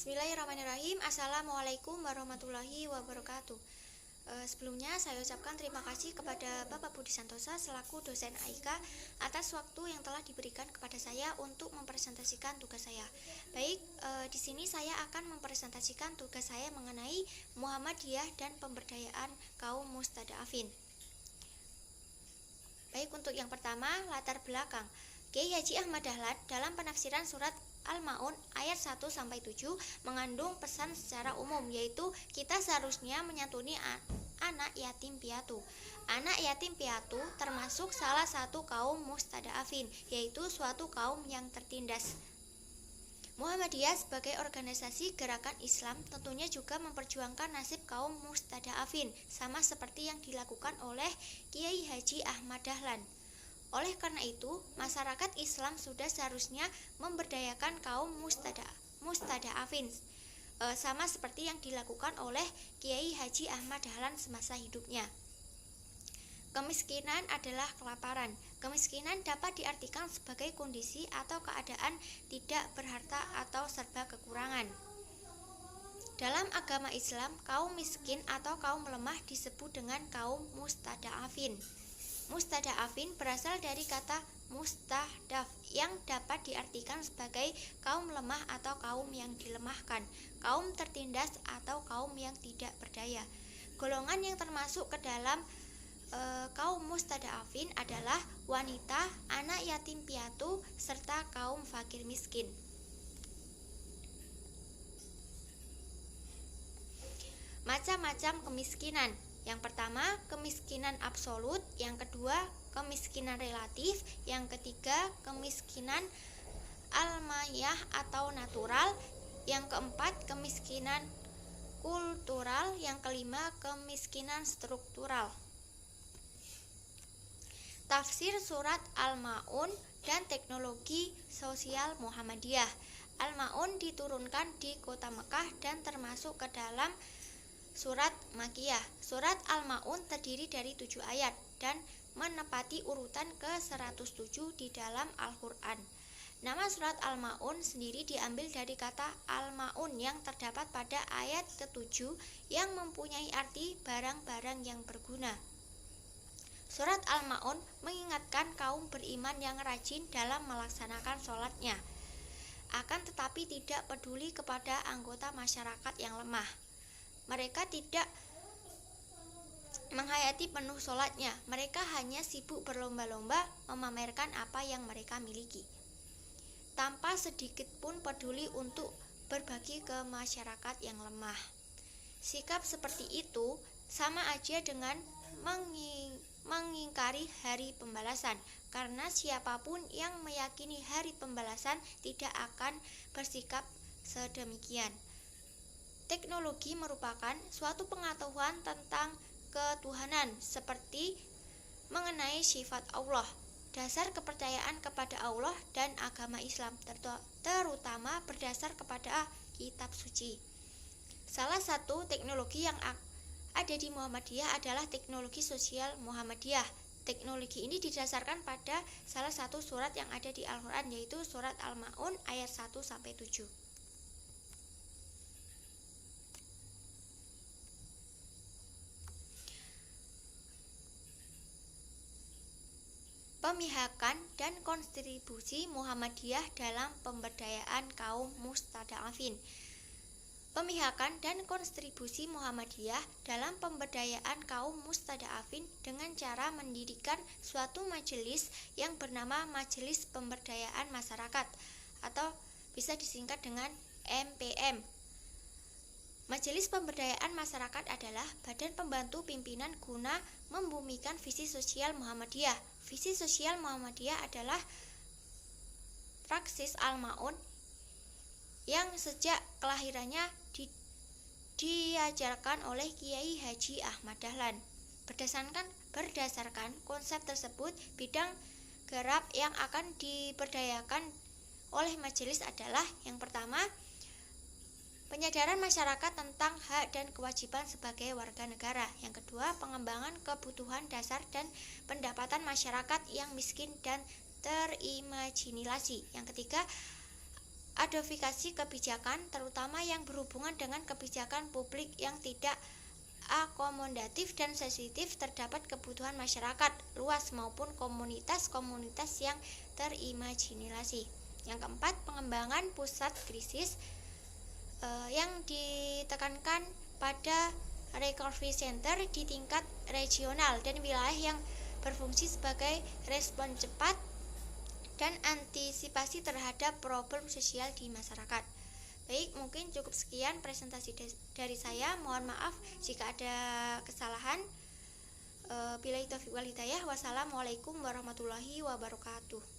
Bismillahirrahmanirrahim. Assalamualaikum warahmatullahi wabarakatuh. Sebelumnya saya ucapkan terima kasih kepada Bapak Budi Santosa selaku dosen AIK atas waktu yang telah diberikan kepada saya untuk mempresentasikan tugas saya. Baik, di sini saya akan mempresentasikan tugas saya mengenai Muhammadiyah dan pemberdayaan kaum mustadafin. Baik, untuk yang pertama, latar belakang. Kiai Haji Ahmad Dahlan dalam penafsiran surat Al-Ma'un ayat 1-7 mengandung pesan secara umum, yaitu kita seharusnya menyantuni anak yatim piatu. Anak yatim piatu termasuk salah satu kaum mustadafin, yaitu suatu kaum yang tertindas. Muhammadiyah sebagai organisasi gerakan Islam tentunya juga memperjuangkan nasib kaum mustadafin, sama seperti yang dilakukan oleh Kiai Haji Ahmad Dahlan. Oleh karena itu, masyarakat Islam sudah seharusnya memberdayakan kaum mustadafin, sama seperti yang dilakukan oleh Kiai Haji Ahmad Dahlan semasa hidupnya. Kemiskinan adalah kelaparan. Kemiskinan dapat diartikan sebagai kondisi atau keadaan tidak berharta atau serba kekurangan. Dalam agama Islam, kaum miskin atau kaum lemah disebut dengan kaum mustadafin. Mustadafin berasal dari kata mustadaf yang dapat diartikan sebagai kaum lemah atau kaum yang dilemahkan, kaum tertindas atau kaum yang tidak berdaya. Golongan yang termasuk ke dalam kaum mustadafin adalah wanita, anak yatim piatu, serta kaum fakir miskin. Macam-macam kemiskinan. Yang pertama, kemiskinan absolut. Yang kedua, kemiskinan relatif. Yang ketiga, kemiskinan almayah atau natural. Yang keempat, kemiskinan kultural. Yang kelima, kemiskinan struktural. Tafsir surat Al-Ma'un dan teknologi sosial Muhammadiyah. Al-Ma'un diturunkan di kota Mekah dan termasuk ke dalam surat Makkiyah. Surat Al-Ma'un terdiri dari 7 ayat dan menepati urutan ke-107 di dalam Al-Quran. Nama surat Al-Ma'un sendiri diambil dari kata Al-Ma'un yang terdapat pada ayat ke-7 yang mempunyai arti barang-barang yang berguna. Surat Al-Ma'un mengingatkan kaum beriman yang rajin dalam melaksanakan sholatnya, akan tetapi tidak peduli kepada anggota masyarakat yang lemah. Mereka tidak menghayati penuh sholatnya. Mereka hanya sibuk berlomba-lomba memamerkan apa yang mereka miliki, tanpa sedikit pun peduli untuk berbagi ke masyarakat yang lemah. Sikap seperti itu sama aja dengan mengingkari hari pembalasan, karena siapapun yang meyakini hari pembalasan tidak akan bersikap sedemikian. Teknologi merupakan suatu pengetahuan tentang ketuhanan, seperti mengenai sifat Allah, dasar kepercayaan kepada Allah dan agama Islam, terutama berdasar kepada kitab suci. Salah satu teknologi yang ada di Muhammadiyah adalah teknologi sosial Muhammadiyah. Teknologi ini didasarkan pada salah satu surat yang ada di Al-Quran, yaitu surat Al-Ma'un ayat 1-7. Pemihakan dan kontribusi Muhammadiyah dalam pemberdayaan kaum mustadafin. Pemihakan dan kontribusi Muhammadiyah dalam pemberdayaan kaum mustadafin dengan cara mendirikan suatu majelis yang bernama Majelis Pemberdayaan Masyarakat atau bisa disingkat dengan MPM. Majelis Pemberdayaan Masyarakat adalah badan pembantu pimpinan guna membumikan visi sosial Muhammadiyah. Visi sosial Muhammadiyah adalah praksis Al-Ma'un yang sejak kelahirannya diajarkan oleh Kiai Haji Ahmad Dahlan. Berdasarkan konsep tersebut, bidang gerak yang akan diberdayakan oleh majelis adalah yang pertama, penyadaran masyarakat tentang hak dan kewajiban sebagai warga negara. Yang kedua, pengembangan kebutuhan dasar dan pendapatan masyarakat yang miskin dan terimajinasi. Yang ketiga, advokasi kebijakan, terutama yang berhubungan dengan kebijakan publik yang tidak akomodatif dan sensitif terdapat kebutuhan masyarakat luas maupun komunitas-komunitas yang terimajinasi. Yang keempat, pengembangan pusat krisis yang ditekankan pada recovery center di tingkat regional dan wilayah yang berfungsi sebagai respon cepat dan antisipasi terhadap problem sosial di masyarakat. Baik, mungkin cukup sekian presentasi dari saya. Mohon maaf jika ada kesalahan. Billahi taufiq wal hidayah. Wassalamualaikum warahmatullahi wabarakatuh.